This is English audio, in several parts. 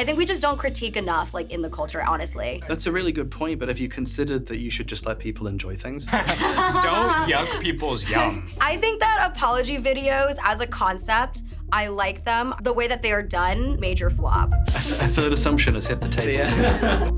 I think we just don't critique enough, like, in the culture, honestly. That's a really good point, but have you considered that you should just let people enjoy things? Don't yuck people's yum. I think that apology videos, as a concept, I like them. The way that they are done, major flop. A third assumption has hit the table. Yeah.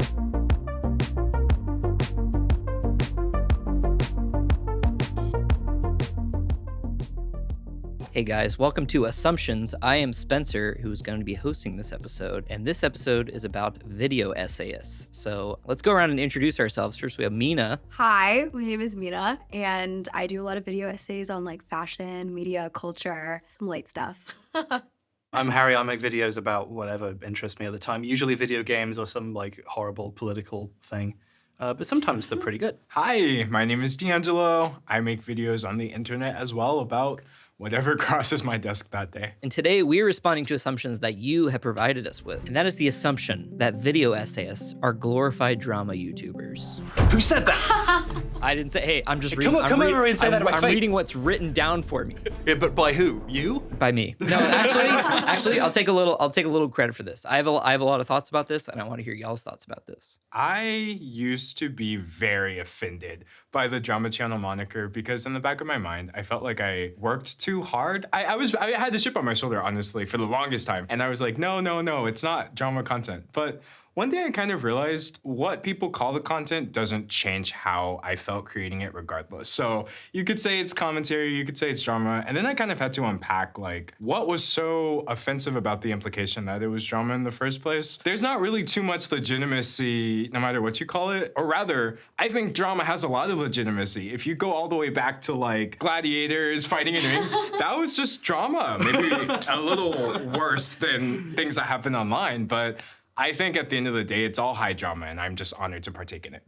Hey guys, welcome to Assumptions. I am Spencer, who's going to be hosting this episode, and this episode is about video essayists. So let's go around and introduce ourselves. First, we have MINA. Hi, my name is MINA, and I do a lot of video essays on like fashion, media, culture, some light stuff. I'm Harry. I make videos about whatever interests me at the time, usually video games or some like horrible political thing. But sometimes they're pretty good. Hi, my name is D'Angelo. I make videos on the internet as well about whatever crosses my desk that day. And today we're responding to assumptions that you have provided us with. And that is the assumption that video essayists are glorified drama YouTubers. Who said that? I didn't say, hey, I'm just reading. Come over and say that to my I'm face. reading what's written down for me. Yeah, but by who? You? By me. No, actually, I'll take a little credit for this. I have a lot of thoughts about this, and I want to hear y'all's thoughts about this. I used to be very offended by the Drama Channel moniker because in the back of my mind, I felt like I worked too hard. I had the chip on my shoulder, honestly, for the longest time. And I was like, no, it's not drama content. But one day I kind of realized what people call the content doesn't change how I felt creating it regardless. So you could say it's commentary, you could say it's drama, and then I kind of had to unpack like what was so offensive about the implication that it was drama in the first place. There's not really too much legitimacy no matter what you call it, or rather, I think drama has a lot of legitimacy. If you go all the way back to like gladiators fighting in rings, that was just drama. Maybe a little worse than things that happen online, but I think at the end of the day, it's all high drama, and I'm just honored to partake in it.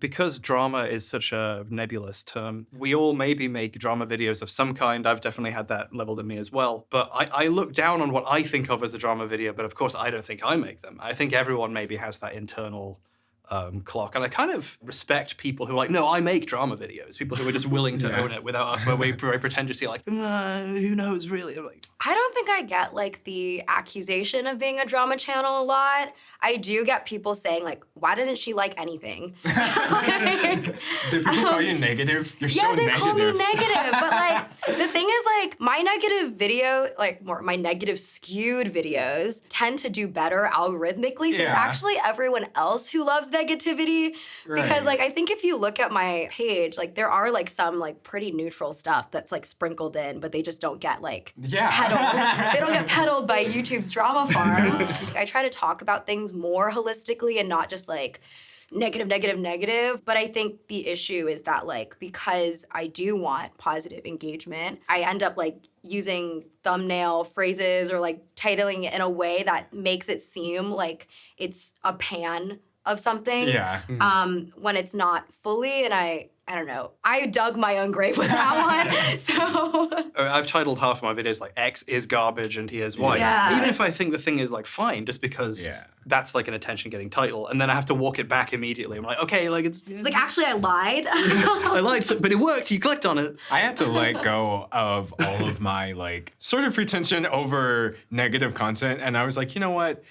Because drama is such a nebulous term, we all maybe make drama videos of some kind. I've definitely had that leveled at me as well. But I look down on what I think of as a drama video, but of course I don't think I make them. I think everyone maybe has that internal clock. And I kind of respect people who are like, no, I make drama videos. People who are just willing to own it without us, where we very pretentiously like, who knows really? I'm like, I don't think I get like the accusation of being a drama channel a lot. I do get people saying like, why doesn't she like anything? Did people call you negative? You're so negative. Yeah, they call me negative. But like, the thing is like, my negative video, like my negative skewed videos tend to do better algorithmically. So it's actually everyone else who loves negativity. Because like, I think if you look at my page, like there are like some like pretty neutral stuff that's like sprinkled in, but they just don't get like peddled. They don't get peddled by YouTube's drama farm. I try to talk about things more holistically and not just like negative. But I think the issue is that like, because I do want positive engagement, I end up like using thumbnail phrases or like titling it in a way that makes it seem like it's a pan of something. When it's not fully, and I don't know. I dug my own grave with that one, so. I've titled half of my videos like X is garbage and he is white. Yeah. Even if I think the thing is like fine, just because that's like an attention-getting title, and then I have to walk it back immediately. I'm like, okay, like it's like, actually I lied. I lied, but it worked, you clicked on it. I had to let go of all of my like sort of pretension over negative content, and I was like, you know what?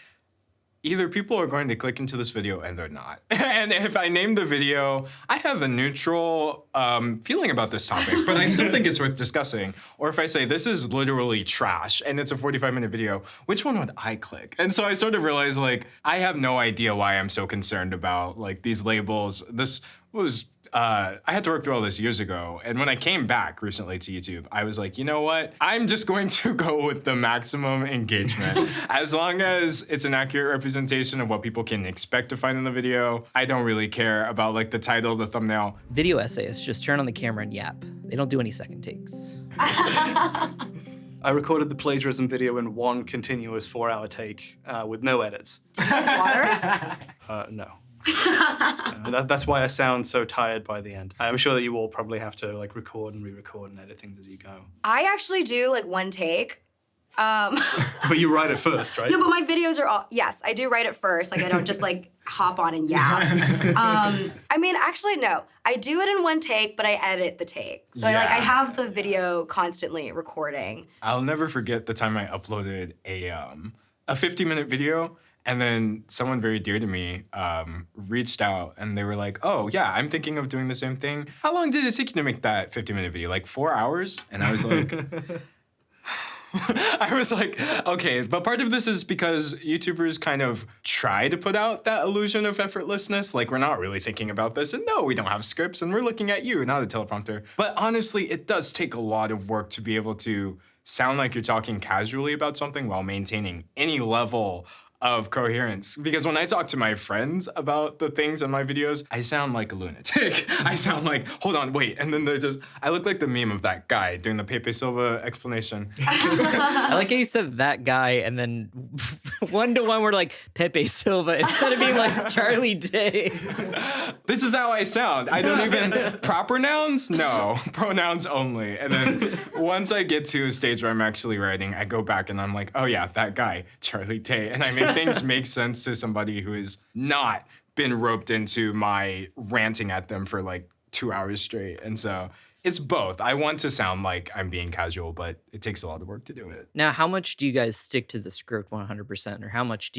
Either people are going to click into this video and they're not. And if I name the video, I have a neutral feeling about this topic, but I still think it's worth discussing. Or if I say this is literally trash and it's a 45-minute video, which one would I click? And so I sort of realized like, I have no idea why I'm so concerned about like these labels. This was, I had to work through all this years ago. And when I came back recently to YouTube, I was like, you know what? I'm just going to go with the maximum engagement. As long as it's an accurate representation of what people can expect to find in the video, I don't really care about like the title, the thumbnail. Video essayists just turn on the camera and yap. They don't do any second takes. I recorded the plagiarism video in one continuous 4-hour take with no edits. Do you drink water? No. That's why I sound so tired by the end. I'm sure that you all probably have to like record and re-record and edit things as you go. I actually do like one take. But you write it first, right? No, but my videos are all, yes, I do write it first. Like I don't just like hop on and yap. I mean, actually, no. I do it in one take, but I edit the take. So I have the video constantly recording. I'll never forget the time I uploaded a 50-minute video, And then someone very dear to me reached out and they were like, oh, yeah, I'm thinking of doing the same thing. How long did it take you to make that 50-minute video? Like 4 hours? And I was like... I was like, okay, but part of this is because YouTubers kind of try to put out that illusion of effortlessness. Like, we're not really thinking about this, and no, we don't have scripts, and we're looking at you, not a teleprompter. But honestly, it does take a lot of work to be able to sound like you're talking casually about something while maintaining any level of coherence. Because when I talk to my friends about the things in my videos, I sound like a lunatic. I sound like, hold on, wait. And then I look like the meme of that guy doing the Pepe Silva explanation. I like how you said that guy and then one-to-one we're like Pepe Silva instead of being like Charlie Day. This is how I sound. I don't even, proper nouns? No, pronouns only. And then once I get to a stage where I'm actually writing, I go back and I'm like, oh yeah, that guy, Charlie Day. And I make things make sense to somebody who has not been roped into my ranting at them for like 2 hours straight. And so it's both. I want to sound like I'm being casual, but it takes a lot of work to do it. Now, how much do you guys stick to the script 100%? Or how much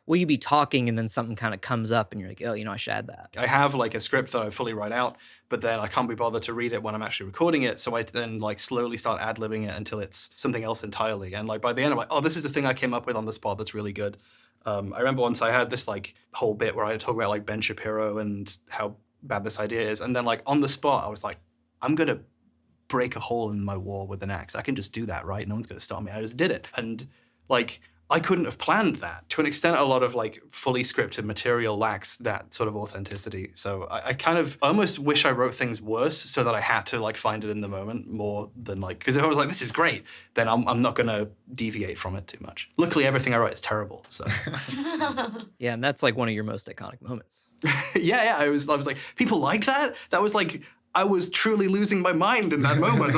will you be talking and then something kind of comes up and you're like, oh, I should add that? I have like a script that I fully write out, but then I can't be bothered to read it when I'm actually recording it. So I then like slowly start ad-libbing it until it's something else entirely. And like by the end, I'm like, oh, this is the thing I came up with on the spot that's really good. I remember once I had this like whole bit where I talk about like Ben Shapiro and how bad this idea is. And then like on the spot, I was like, I'm gonna break a hole in my wall with an axe. I can just do that, right? No one's gonna stop me. I just did it. And like, I couldn't have planned that. To an extent, a lot of like fully scripted material lacks that sort of authenticity. So I kind of almost wish I wrote things worse so that I had to like find it in the moment more than like, because if I was like, this is great, then I'm not gonna deviate from it too much. Luckily, everything I write is terrible, so. Yeah, and that's like one of your most iconic moments. yeah, I was like, people like that? That was like, I was truly losing my mind in that moment.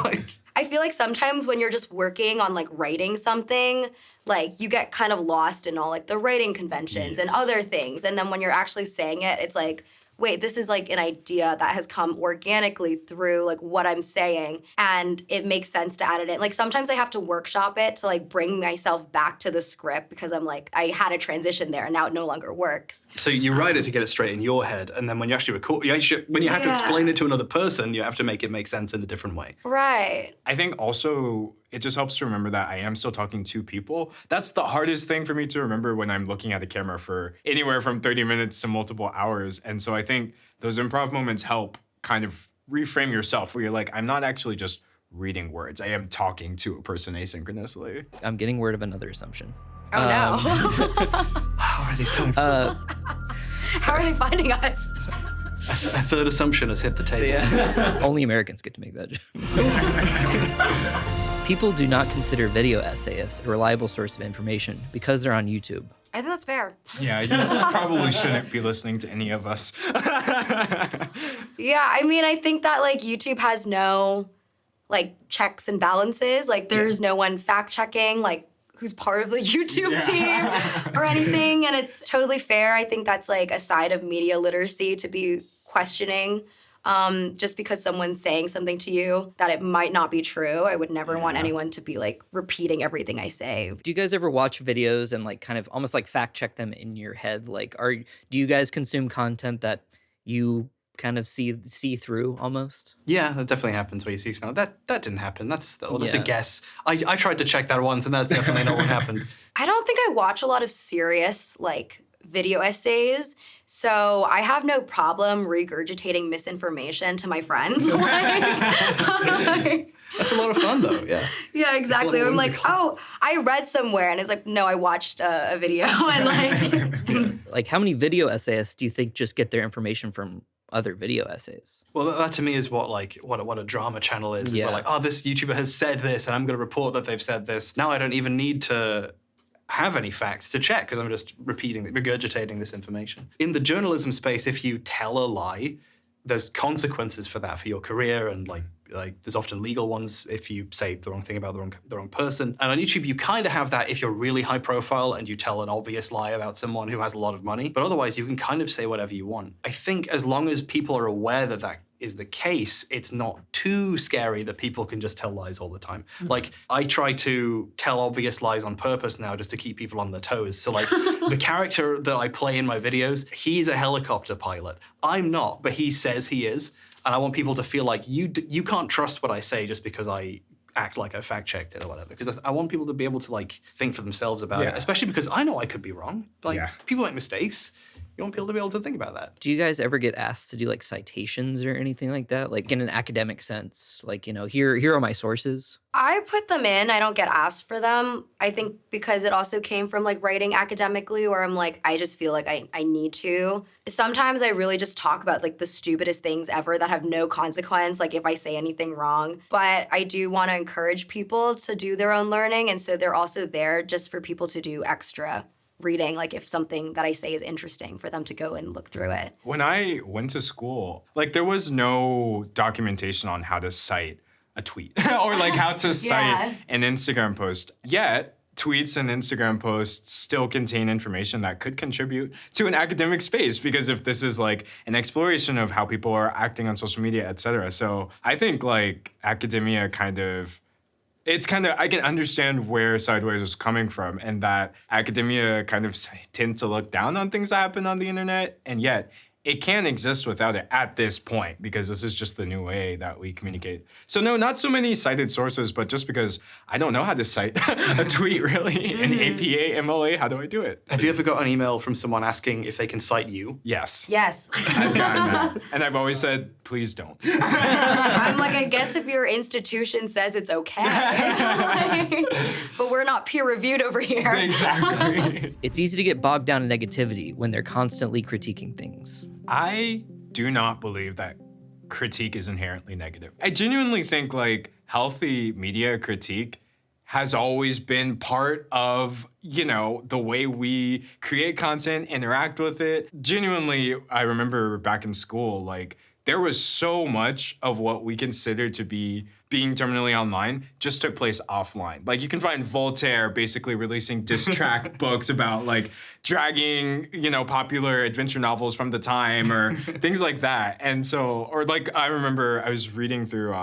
Like, I feel like sometimes when you're just working on like writing something, like you get kind of lost in all like the writing conventions and other things. And then when you're actually saying it, it's like, wait, this is like an idea that has come organically through like what I'm saying, and it makes sense to add it in. Like sometimes I have to workshop it to like bring myself back to the script because I'm like, I had a transition there and now it no longer works. So you write it to get it straight in your head, and then when you actually record, when you have to explain it to another person, you have to make it make sense in a different way. Right. I think also it just helps to remember that I am still talking to people. That's the hardest thing for me to remember when I'm looking at a camera for anywhere from 30 minutes to multiple hours. And so I think those improv moments help kind of reframe yourself where you're like, I'm not actually just reading words. I am talking to a person asynchronously. I'm getting word of another assumption. Oh no. How are these coming from? How are they finding us? A third assumption has hit the table. Yeah. Only Americans get to make that joke. People do not consider video essayists a reliable source of information because they're on YouTube. I think that's fair. Yeah, you probably shouldn't be listening to any of us. Yeah, I mean, I think that like YouTube has no like checks and balances. Like there's no one fact checking like who's part of the YouTube team or anything, and it's totally fair. I think that's like a side of media literacy to be questioning. Just because someone's saying something to you that it might not be true. I would never want anyone to be like repeating everything I say. Do you guys ever watch videos and like kind of almost like fact check them in your head? Like, do you guys consume content that you kind of see through almost? Yeah, that definitely happens where you see something. That didn't happen. That's a guess. I tried to check that once, and that's definitely not what happened. I don't think I watch a lot of serious like video essays, so I have no problem regurgitating misinformation to my friends. That's a lot of fun, though. Yeah. Yeah, exactly. I'm like, oh, I read somewhere, and it's like, no, I watched a video, and like. Like, how many video essayists do you think just get their information from other video essays? Well, that to me is what a drama channel is. Yeah. We're like, oh, this YouTuber has said this, and I'm going to report that they've said this. Now I don't even need to have any facts to check because I'm just regurgitating this information. In the journalism space, if you tell a lie, there's consequences for that for your career, and like there's often legal ones if you say the wrong thing about the wrong person. And on YouTube, you kind of have that if you're really high profile and you tell an obvious lie about someone who has a lot of money. But otherwise, you can kind of say whatever you want. I think as long as people are aware that is the case, it's not too scary that people can just tell lies all the time. Like, I try to tell obvious lies on purpose now just to keep people on their toes. So like, the character that I play in my videos, he's a helicopter pilot. I'm not, but he says he is. And I want people to feel like you can't trust what I say just because I act like I fact-checked it or whatever. Because I want people to be able to like think for themselves about it, especially because I know I could be wrong. Like, people make mistakes. You want people to be able to think about that. Do you guys ever get asked to do like citations or anything like that? Like in an academic sense, like, you know, here are my sources. I put them in. I don't get asked for them. I think because it also came from like writing academically where I'm like, I just feel like I need to. Sometimes I really just talk about like the stupidest things ever that have no consequence, like if I say anything wrong. But I do want to encourage people to do their own learning. And so they're also there just for people to do extra reading, like if something that I say is interesting for them to go and look through it. When I went to school, like there was no documentation on how to cite a tweet or like how to cite an Instagram post. Yet, tweets and Instagram posts still contain information that could contribute to an academic space because if this is like an exploration of how people are acting on social media, et cetera. So I think like academia I can understand where Sideways is coming from and that academia kind of tends to look down on things that happen on the internet, and yet it can't exist without it at this point because this is just the new way that we communicate. So no, not so many cited sources, but just because I don't know how to cite a tweet really, an APA, MLA, how do I do it? Have you ever got an email from someone asking if they can cite you? Yes. Yes. I've gotten that. And I've always said, please don't. I'm like, I guess if your institution says it's okay. But we're not peer reviewed over here. Exactly. It's easy to get bogged down in negativity when they're constantly critiquing things. I do not believe that critique is inherently negative. I genuinely think like healthy media critique has always been part of, you know, the way we create content, interact with it. Genuinely, I remember back in school, like there was so much of what we consider to be being terminally online just took place offline. Like you can find Voltaire basically releasing diss track books about like dragging, you know, popular adventure novels from the time or things like that. And so, or like I remember I was reading through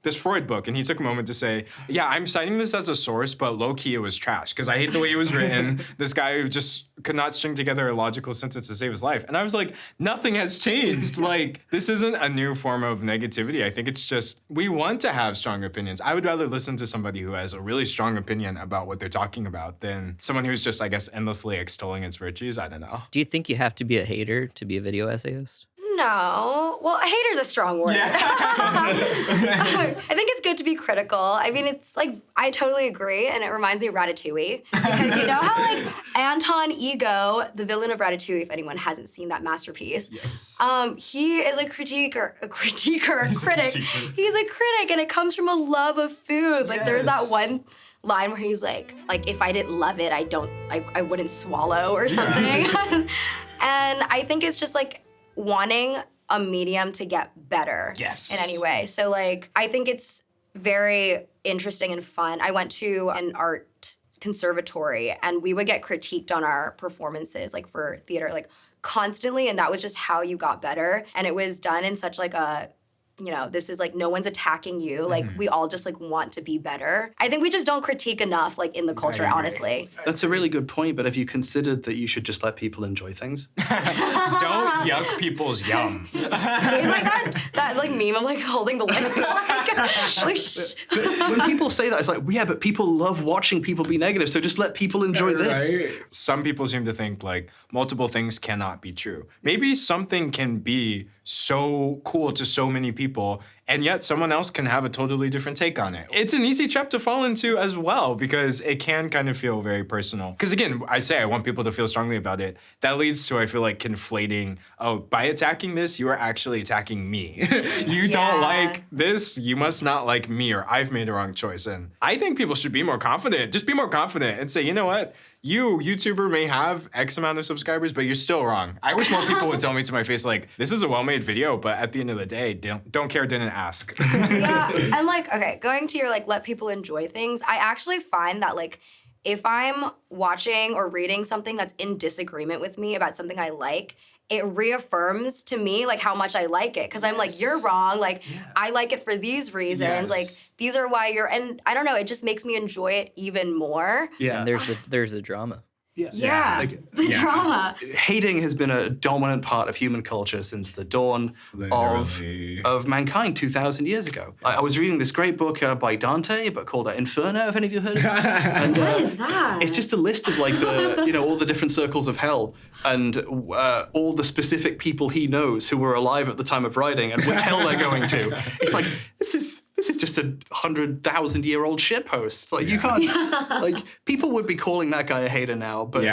this Freud book and he took a moment to say, yeah, I'm citing this as a source, but low key it was trash because I hate the way it was written. This guy who just could not string together a logical sentence to save his life. And I was like, nothing has changed. Like this isn't a new form of negativity. I think it's just, we want to have strong opinions. I would rather listen to somebody who has a really strong opinion about what they're talking about than someone who's just, I guess, endlessly extolling its virtues. I don't know. Do you think you have to be a hater to be a video essayist? No. Well, hater's a strong word. Yeah. I think it's good to be critical. I mean, it's like, I totally agree, and it reminds me of Ratatouille. Because you know how, like, Anton Ego, the villain of Ratatouille, if anyone hasn't seen that masterpiece, he is a critic. He's a critic, and it comes from a love of food. Like, there's that one line where he's like, if I didn't love it, I wouldn't swallow or something. And I think it's just, like, wanting a medium to get better in any way. So like, I think it's very interesting and fun. I went to an art conservatory and we would get critiqued on our performances, like for theater, like constantly. And that was just how you got better. And it was done in such like a, you know, this is like, no one's attacking you. Like we all just like want to be better. I think we just don't critique enough like in the culture, honestly. That's a really good point, but have you considered that you should just let people enjoy things? Don't yuck people's yum. It's like that like meme of like holding the lips. like shh. When people say that, it's like, yeah, but people love watching people be negative, so just let people enjoy this. Right? Some people seem to think like multiple things cannot be true. Maybe something can be so cool to so many people, and yet someone else can have a totally different take on it. It's an easy trap to fall into as well because it can kind of feel very personal. Because again, I want people to feel strongly about it. That leads to, I feel like, conflating, oh, by attacking this, you are actually attacking me. You don't like this, you must not like me, or I've made a wrong choice. And I think people should be more confident. Just be more confident and say, you know what? You, YouTuber, may have X amount of subscribers, but you're still wrong. I wish more people would tell me to my face, like, this is a well-made video, but at the end of the day, don't care, didn't ask. Yeah, and like, okay, going to your like, let people enjoy things, I actually find that like, if I'm watching or reading something that's in disagreement with me about something I like, it reaffirms to me like how much I like it. Cause I'm like, you're wrong. Like I like it for these reasons. Like these are why and I don't know, it just makes me enjoy it even more. Yeah. And there's the drama. Yeah. Like, The drama. hating has been a dominant part of human culture since the dawn of mankind 2,000 years ago. I was reading this great book by Dante, but called Inferno, if any of you heard of it. And, What is that? It's just a list of like the, all the different circles of hell and all the specific people he knows who were alive at the time of writing and which hell they're going to. It's like, this is just a 100,000-year-old shitpost. Like you can't, like people would be calling that guy a hater now, but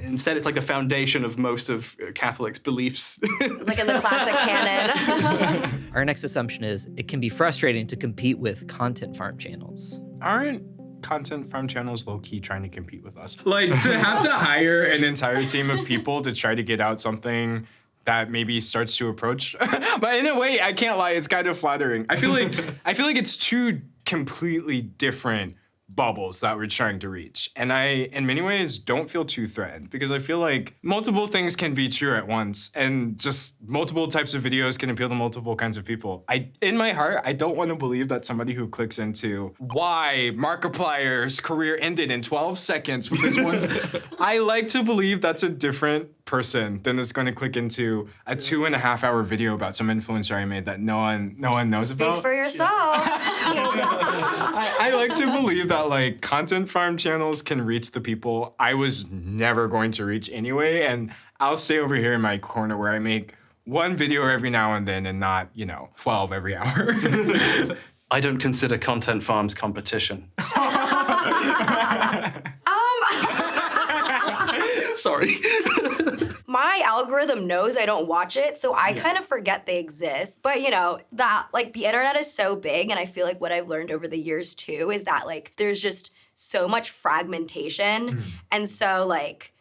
instead it's like the foundation of most of Catholics' beliefs. It's like in the classic canon. Our next assumption is it can be frustrating to compete with content farm channels. Aren't content farm channels low-key trying to compete with us? Like to have to hire an entire team of people to try to get out something that maybe starts to approach. But in a way, I can't lie, it's kind of flattering. I feel like it's two completely different bubbles that we're trying to reach. And I, in many ways, don't feel too threatened because I feel like multiple things can be true at once and just multiple types of videos can appeal to multiple kinds of people. In my heart, I don't want to believe that somebody who clicks into why Markiplier's career ended in 12 seconds with this one. I like to believe that's a different person than is going to click into a 2.5-hour video about some influencer I made that no one knows about. Speak for yourself. I like to believe that like content farm channels can reach the people I was never going to reach anyway, and I'll stay over here in my corner where I make one video every now and then and not, 12 every hour. I don't consider content farms competition. Sorry. My algorithm knows I don't watch it, so I kind of forget they exist. But that like the internet is so big, and I feel like what I've learned over the years too is that like there's just so much fragmentation. And so like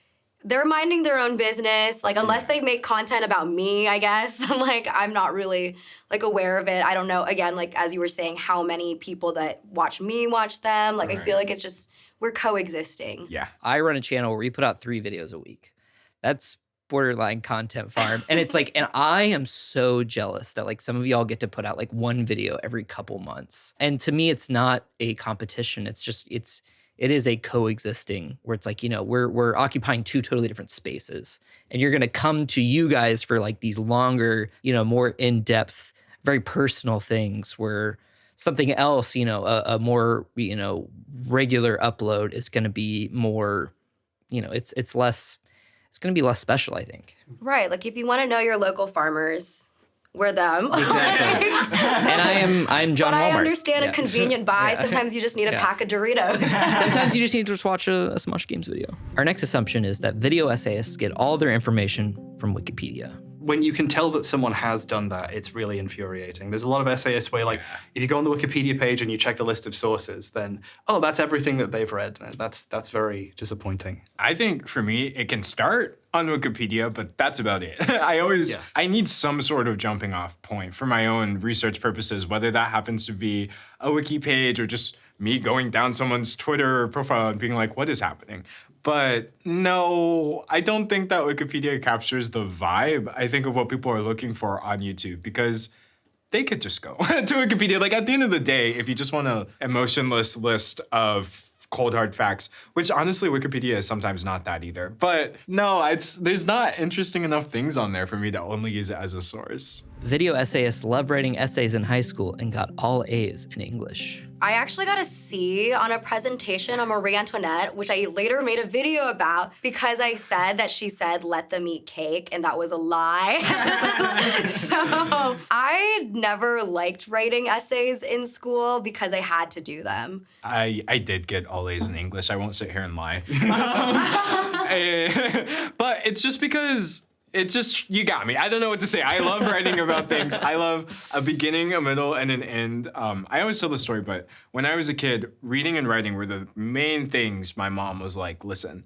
they're minding their own business. Like unless they make content about me, I guess, then like I'm not really like aware of it. I don't know, again, like as you were saying, how many people that watch me watch them. Like I feel like it's just we're coexisting. Yeah. I run a channel where we put out 3 videos a week. That's borderline content farm. And it's like, and I am so jealous that like some of y'all get to put out like 1 video every couple months. And to me, it's not a competition. It's just, it is a coexisting where it's like, we're occupying 2 totally different spaces. And you're going to come to you guys for like these longer, more in-depth, very personal things where something else, a more, regular upload is going to be more, it's going to be less special, I think. Right. Like if you want to know your local farmers, we're them. Exactly. And I'm John But Walmart. I understand a convenient buy. Sometimes you just need a pack of Doritos. Sometimes you just need to just watch a Smosh Games video. Our next assumption is that video essayists get all their information from Wikipedia. When you can tell that someone has done that, it's really infuriating. There's a lot of essayists where, like, if you go on the Wikipedia page and you check the list of sources, then, that's everything that they've read. That's very disappointing. I think for me, it can start on Wikipedia, but that's about it. I need some sort of jumping off point for my own research purposes, whether that happens to be a wiki page or just me going down someone's Twitter profile and being like, what is happening? But no, I don't think that Wikipedia captures the vibe, I think, of what people are looking for on YouTube, because they could just go to Wikipedia. Like at the end of the day, if you just want an emotionless list of cold hard facts, which honestly Wikipedia is sometimes not that either. But no, there's not interesting enough things on there for me to only use it as a source. Video essayists love writing essays in high school and got all A's in English. I actually got a C on a presentation on Marie Antoinette, which I later made a video about because I said that she said, let them eat cake, and that was a lie. So I never liked writing essays in school because I had to do them. I did get all A's in English. I won't sit here and lie. But it's just because you got me. I don't know what to say. I love writing about things. I love a beginning, a middle, and an end. I always tell the story, but when I was a kid, reading and writing were the main things my mom was like, listen,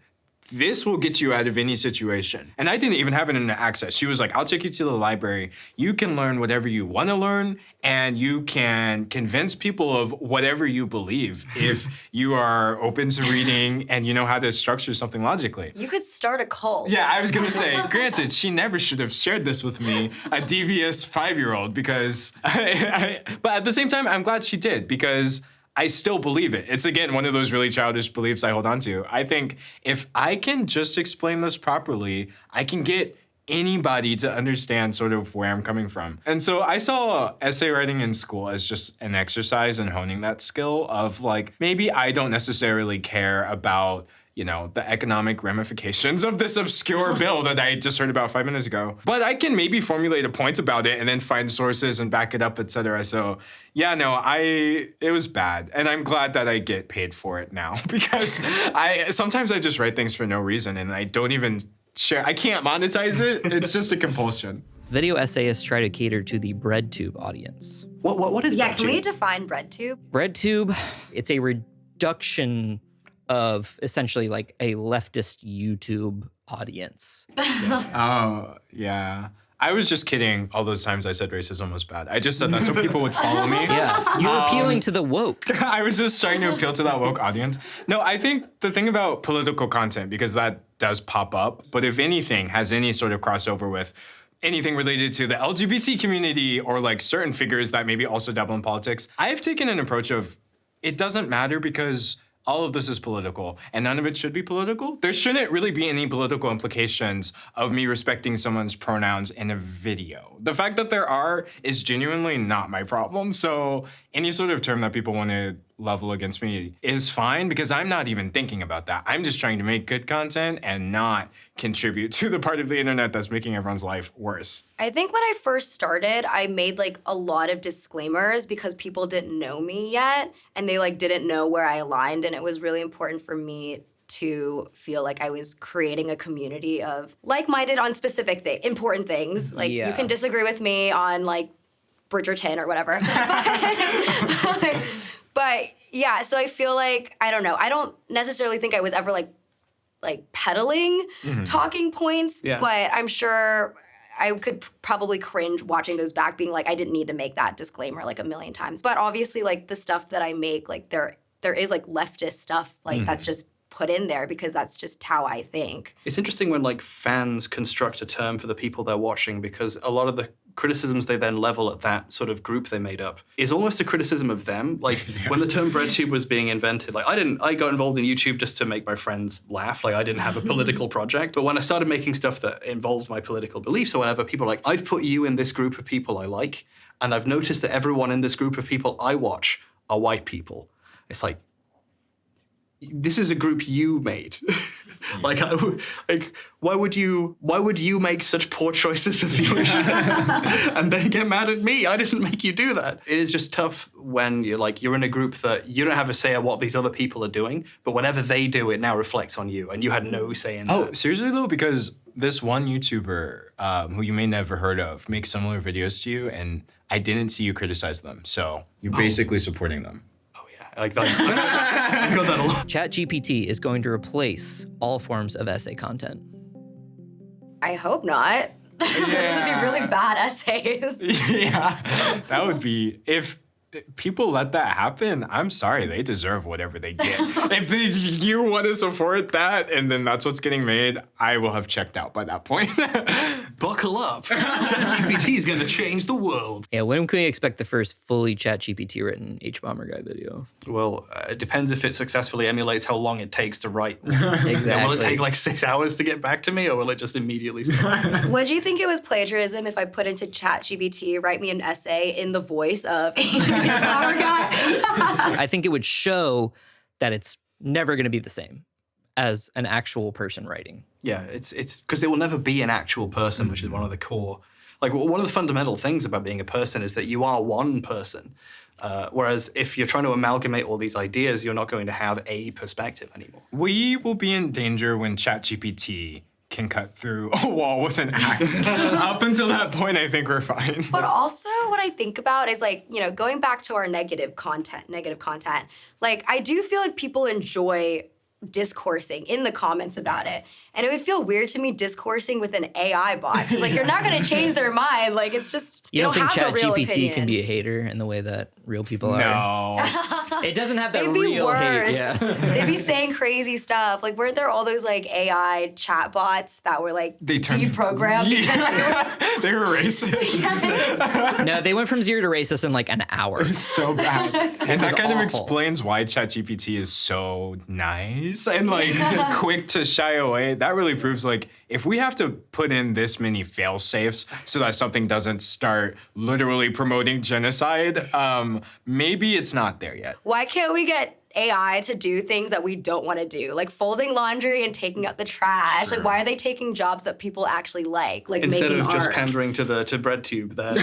this will get you out of any situation. And I didn't even have internet access. She was like, I'll take you to the library. You can learn whatever you want to learn, and you can convince people of whatever you believe if you are open to reading and you know how to structure something logically. You could start a cult. Yeah, I was gonna say, granted, she never should have shared this with me, a devious 5-year-old, because but at the same time, I'm glad she did, because I still believe it. It's, again, one of those really childish beliefs I hold on to. I think if I can just explain this properly, I can get anybody to understand sort of where I'm coming from. And so I saw essay writing in school as just an exercise in honing that skill of, like, maybe I don't necessarily care about, you know, the economic ramifications of this obscure bill that I just heard about 5 minutes ago. But I can maybe formulate a point about it and then find sources and back it up, et cetera. So yeah, no, it was bad. And I'm glad that I get paid for it now, because sometimes I just write things for no reason and I don't even share. I can't monetize it. It's just a compulsion. Video essayists try to cater to the BreadTube audience. What is Yeah, BreadTube? can we define BreadTube? BreadTube, it's a reduction of essentially like a leftist YouTube audience. Oh, yeah. I was just kidding all those times I said racism was bad. I just said that so people would follow me. Yeah, you're appealing to the woke. I was just trying to appeal to that woke audience. No, I think the thing about political content, because that does pop up, but if anything has any sort of crossover with anything related to the LGBT community or like certain figures that maybe also dabble in politics, I've taken an approach of it doesn't matter because all of this is political, and none of it should be political. There shouldn't really be any political implications of me respecting someone's pronouns in a video. The fact that there are is genuinely not my problem. So any sort of term that people want to level against me is fine, because I'm not even thinking about that. I'm just trying to make good content and not contribute to the part of the internet that's making everyone's life worse. I think when I first started, I made like a lot of disclaimers because people didn't know me yet and they like didn't know where I aligned, and it was really important for me to feel like I was creating a community of like-minded on specific important things. Like you can disagree with me on like Bridgerton or whatever. But yeah, so I feel like, I don't know, I don't necessarily think I was ever like peddling talking points, but I'm sure I could probably cringe watching those back, being like, I didn't need to make that disclaimer like a million times. But obviously, like the stuff that I make, like there is like leftist stuff like that's just put in there because that's just how I think. It's interesting when like fans construct a term for the people they're watching, because a lot of the criticisms they then level at that sort of group they made up is almost a criticism of them. Like when the term BreadTube was being invented, like I got involved in YouTube just to make my friends laugh. Like I didn't have a political project. But when I started making stuff that involved my political beliefs or whatever, people were like, I've put you in this group of people I like, and I've noticed that everyone in this group of people I watch are white people. It's like, this is a group you made. Like why would you make such poor choices of viewership and then get mad at me? I didn't make you do that. It is just tough when you're in a group that you don't have a say at what these other people are doing, but whatever they do, it now reflects on you, and you had no say in that. Oh, seriously though? Because this one YouTuber who you may never heard of makes similar videos to you, and I didn't see you criticize them. So you're basically supporting them. Like that. I've got that a lot. ChatGPT is going to replace all forms of essay content. I hope not. Those would be really bad essays. Yeah, that would be, if people let that happen, I'm sorry, they deserve whatever they get. If you want to support that and then that's what's getting made, I will have checked out by that point. Buckle up. ChatGPT is going to change the world. Yeah, when can we expect the first fully ChatGPT written HBOMBERGUY video? Well, it depends if it successfully emulates how long it takes to write. Exactly. Will it take like 6 hours to get back to me, or will it just immediately start? Would you think it was plagiarism if I put into ChatGPT, write me an essay in the voice of HBOMBERGUY? I think it would show that it's never going to be the same as an actual person writing. Yeah, it's because there will never be an actual person, which is one of the core, like one of the fundamental things about being a person is that you are one person. Whereas if you're trying to amalgamate all these ideas, you're not going to have a perspective anymore. We will be in danger when ChatGPT can cut through a wall with an axe. Up until that point, I think we're fine. But also what I think about is like, going back to our negative content, like I do feel like people enjoy discoursing in the comments about it. And it would feel weird to me discoursing with an AI bot because like you're not going to change their mind. Like it's just You don't think have a real ChatGPT opinion. can be a hater in the way that real people are? No. It doesn't have that They'd be real worse. hate. Yeah. They'd be saying crazy stuff. Like weren't there all those like AI chat bots that were like deprogrammed? Yeah. They were racist. Yes. No, they went from 0 to racist in like an hour. It was so bad. And that kind of awful. explains why ChatGPT is so nice and like quick to shy away. That really proves like if we have to put in this many fail safes so that something doesn't start literally promoting genocide, maybe it's not there yet. Why can't we get AI to do things that we don't want to do, like folding laundry and taking out the trash? Like, why are they taking jobs that people actually like Instead making of just art? pandering to BreadTube, there.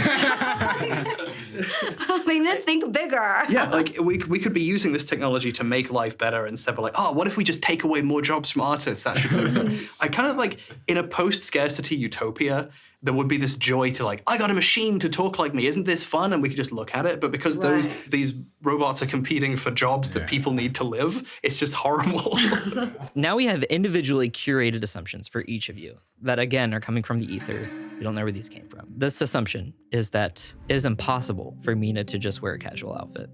They need to think bigger. Yeah, like we could be using this technology to make life better instead of like, oh, what if we just take away more jobs from artists? That should fix it. I kind of like in a post-scarcity utopia, there would be this joy to like, I got a machine to talk like me. Isn't this fun? And we could just look at it. But because these robots are competing for jobs that people need to live, it's just horrible. Now we have individually curated assumptions for each of you that, again, are coming from the ether. We don't know where these came from. This assumption is that it is impossible for Mina to just wear a casual outfit.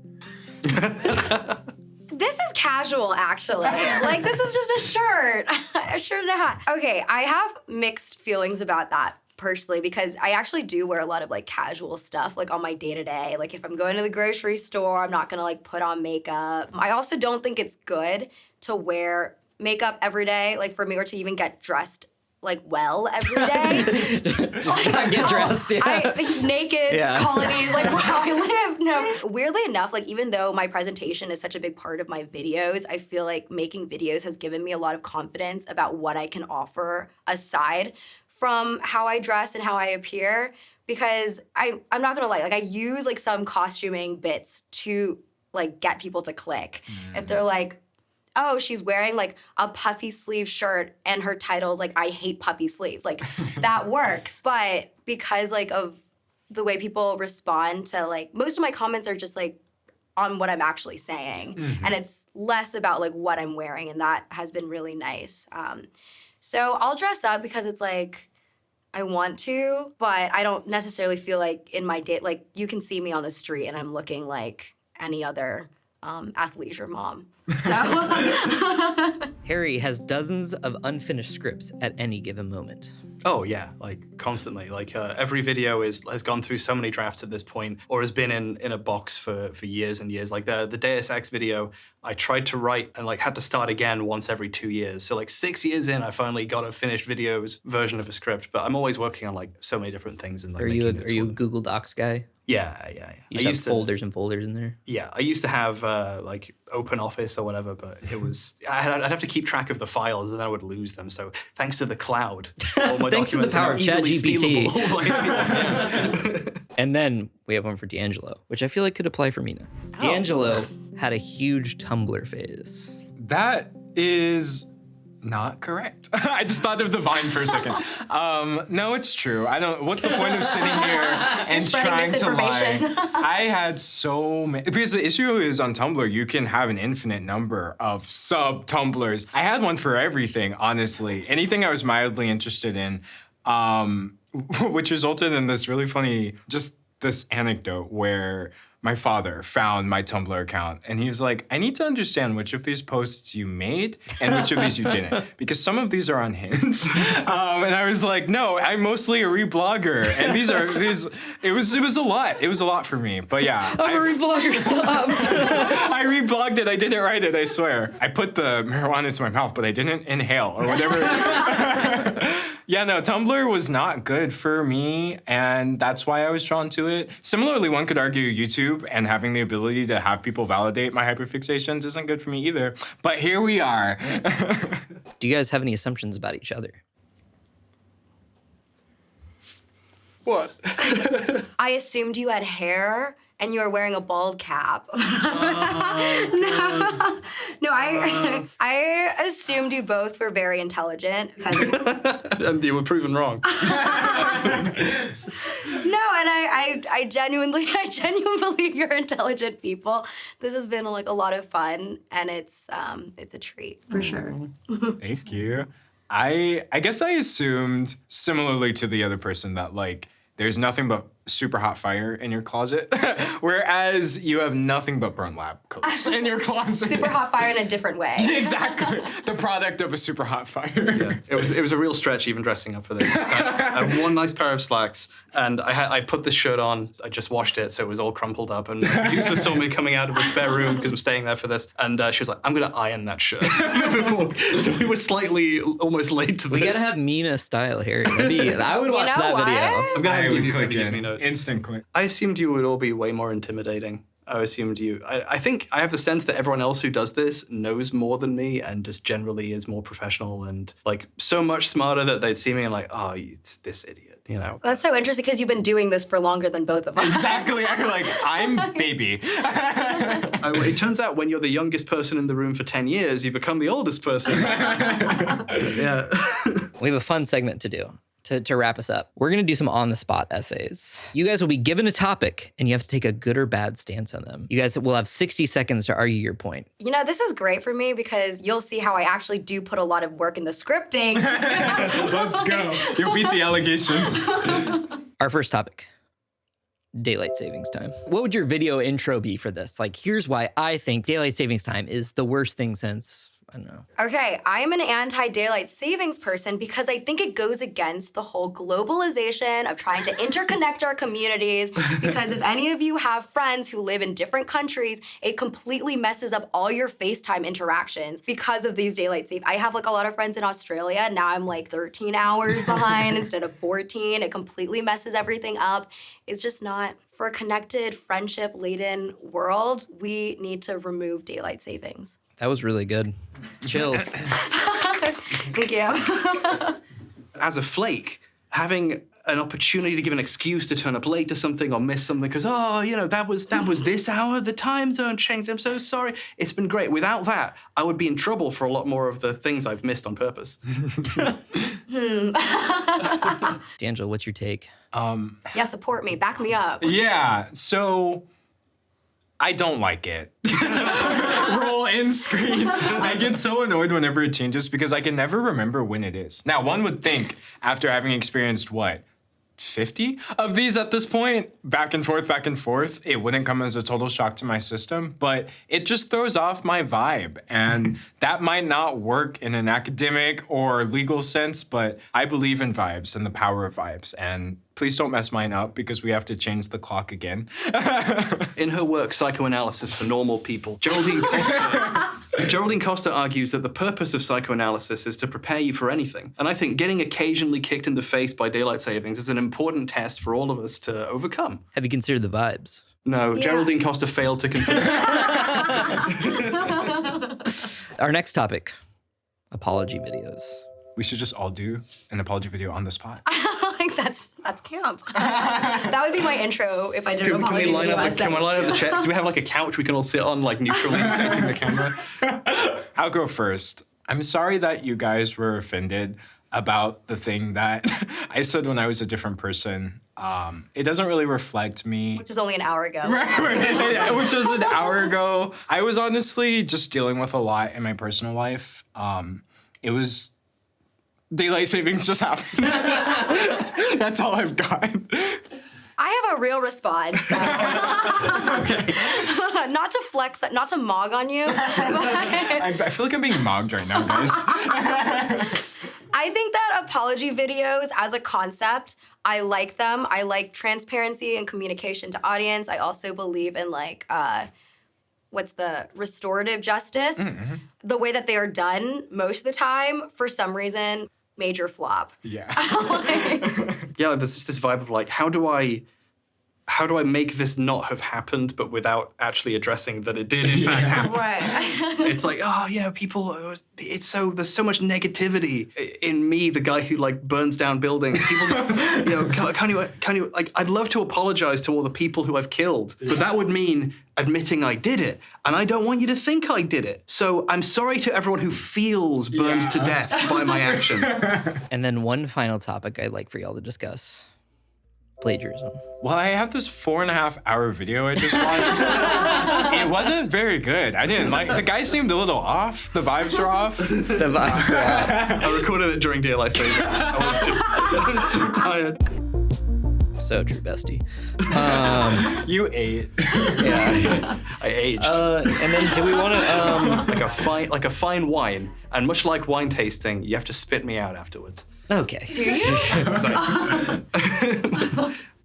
This is casual, actually. Like, this is just a shirt. A shirt and a hat. Okay, I have mixed feelings about that personally because I actually do wear a lot of like casual stuff like on my day-to-day. Like if I'm going to the grocery store, I'm not gonna like put on makeup. I also don't think it's good to wear makeup every day, like for me, or to even get dressed like well every day. Just not get dressed, yeah. Naked colonies, like how I live. No, weirdly enough, like even though my presentation is such a big part of my videos, I feel like making videos has given me a lot of confidence about what I can offer aside from how I dress and how I appear, because I'm not gonna lie, like I use like some costuming bits to like get people to click. If they're like, oh, she's wearing like a puffy sleeve shirt and her title's like, I hate puffy sleeves, like that works. But because like of the way people respond to like, most of my comments are just like on what I'm actually saying. And it's less about like what I'm wearing, and that has been really nice. So I'll dress up because it's like, I want to, but I don't necessarily feel like in my day, like you can see me on the street and I'm looking like any other athleisure mom. So Harry has dozens of unfinished scripts at any given moment. Oh yeah, like constantly. Like every video has gone through so many drafts at this point, or has been in a box for years and years. Like the Deus Ex video, I tried to write and like had to start again once every 2 years. So like 6 years in, I finally got a finished videos version of a script. But I'm always working on like so many different things and like. Are you a Google Docs guy? Yeah. You just have folders and folders in there? Yeah, I used to have like Open Office or whatever, but it was, I'd have to keep track of the files and I would lose them. So thanks to the cloud, all my Thanks to the documents power are of easily ChatGPT. stealable. Like, yeah. And then we have one for D'Angelo, which I feel like could apply for Mina. D'Angelo had a huge Tumblr phase. That is not correct. I just thought of the Vine for a second. No, it's true. I don't. What's the point of sitting here and trying to lie? I had so many, because the issue is on Tumblr, you can have an infinite number of sub-Tumblrs. I had one for everything, honestly. Anything I was mildly interested in, which resulted in this really funny, just this anecdote where my father found my Tumblr account and he was like, I need to understand which of these posts you made and which of these you didn't, because some of these are unhinged. And I was like, no, I'm mostly a reblogger. And it was a lot. It was a lot for me, but yeah. I'm a reblogger, stop. I reblogged it, I didn't write it, I swear. I put the marijuana into my mouth, but I didn't inhale or whatever. Yeah, no, Tumblr was not good for me, and that's why I was drawn to it. Similarly, one could argue YouTube and having the ability to have people validate my hyperfixations isn't good for me either. But here we are. Do you guys have any assumptions about each other? What? I assumed you had hair and you were wearing a bald cap. No, I assumed you both were very intelligent. And you were proven wrong. and I genuinely believe you're intelligent people. This has been like a lot of fun, and it's a treat for sure. Thank you. I guess I assumed, similarly to the other person, that like there's nothing but super hot fire in your closet, whereas you have nothing but burnt lab coats in your closet. Super hot fire in a different way. Exactly. The product of a super hot fire. Yeah, it was a real stretch even dressing up for this. I had one nice pair of slacks, and I put this shirt on. I just washed it, so it was all crumpled up. And my producer saw me coming out of a spare room because I'm staying there for this, and she was like, "I'm gonna iron that shirt." So we were slightly almost late to this. We gotta have MINA style here. I would watch that what? video. I'm gonna have to click give notes. Instant click. I assumed you would all be way more intimidating. I assumed you. I think I have the sense that everyone else who does this knows more than me and just generally is more professional and like so much smarter that they'd see me and like, oh, it's this idiot, you know. That's so interesting because you've been doing this for longer than both of us. Exactly. I'm like, I'm baby. It turns out when you're the youngest person in the room for 10 years, you become the oldest person. Yeah. We have a fun segment to do. To wrap us up, we're going to do some on-the-spot essays. You guys will be given a topic, and you have to take a good or bad stance on them. You guys will have 60 seconds to argue your point. You know, this is great for me because you'll see how I actually do put a lot of work in the scripting. Let's go. You'll beat the allegations. Our first topic. Daylight savings time. What would your video intro be for this? Like, here's why I think daylight savings time is the worst thing since, I don't know. Okay, I am an anti-daylight savings person because I think it goes against the whole globalization of trying to interconnect our communities. Because if any of you have friends who live in different countries, it completely messes up all your FaceTime interactions because of these daylight savings. I have like a lot of friends in Australia. Now I'm like 13 hours behind instead of 14. It completely messes everything up. It's just not. For a connected, friendship-laden world, we need to remove daylight savings. That was really good. Chills. Thank you. As a flake, having an opportunity to give an excuse to turn up late to something or miss something because, oh, you know, that was this hour, the time zone changed, I'm so sorry. It's been great. Without that, I would be in trouble for a lot more of the things I've missed on purpose. D'Angelo, what's your take? Yeah, support me. Back me up. Yeah, so I don't like it. Roll in screen. I get so annoyed whenever it changes because I can never remember when it is. Now, one would think after having experienced, 50 of these at this point, back and forth, it wouldn't come as a total shock to my system, but it just throws off my vibe. And that might not work in an academic or legal sense, but I believe in vibes and the power of vibes. And please don't mess mine up because we have to change the clock again. In her work, Psychoanalysis for Normal People, Geraldine Costa argues that the purpose of psychoanalysis is to prepare you for anything. And I think getting occasionally kicked in the face by daylight savings is an important test for all of us to overcome. Have you considered the vibes? No, Yeah. Geraldine Costa failed to consider. Our next topic, apology videos. We should just all do an apology video on the spot. Like that's camp. That would be my intro if I did an Can apology we line video up essay. can we line up the chairs? Do we have like a couch we can all sit on, like neutrally facing the camera? I'll go first. I'm sorry that you guys were offended about the thing that I said when I was a different person. It doesn't really reflect me. Which was only an hour ago. Which was an hour ago. I was honestly just dealing with a lot in my personal life. It was daylight savings just happened. That's all I've got. I have a real response. Okay. Not to flex, not to mog on you. But I feel like I'm being mogged right now, guys. I think that apology videos as a concept, I like them. I like transparency and communication to audience. I also believe in what's the restorative justice. Mm-hmm. The way that they are done most of the time, for some reason, major flop. Yeah. Yeah, there's just this vibe of like, how do I make this not have happened, but without actually addressing that it did in fact happen? Right. It's like, oh yeah, people. There's so much negativity in me, the guy who like burns down buildings. People, can you like? I'd love to apologize to all the people who I've killed, but that would mean admitting I did it, and I don't want you to think I did it. So I'm sorry to everyone who feels burned to death by my actions. And then one final topic I'd like for y'all to discuss. plagiarism? Well, I have this 4.5-hour video I just watched. It wasn't very good. I didn't like. The guy seemed a little off. The vibes were off. The vibes were off. I recorded it during daylight savings. I was so tired. So true, bestie. You ate. Yeah. I aged. And then do we want to? like a fine wine, and much like wine tasting, you have to spit me out afterwards. Okay. Do you? Sorry.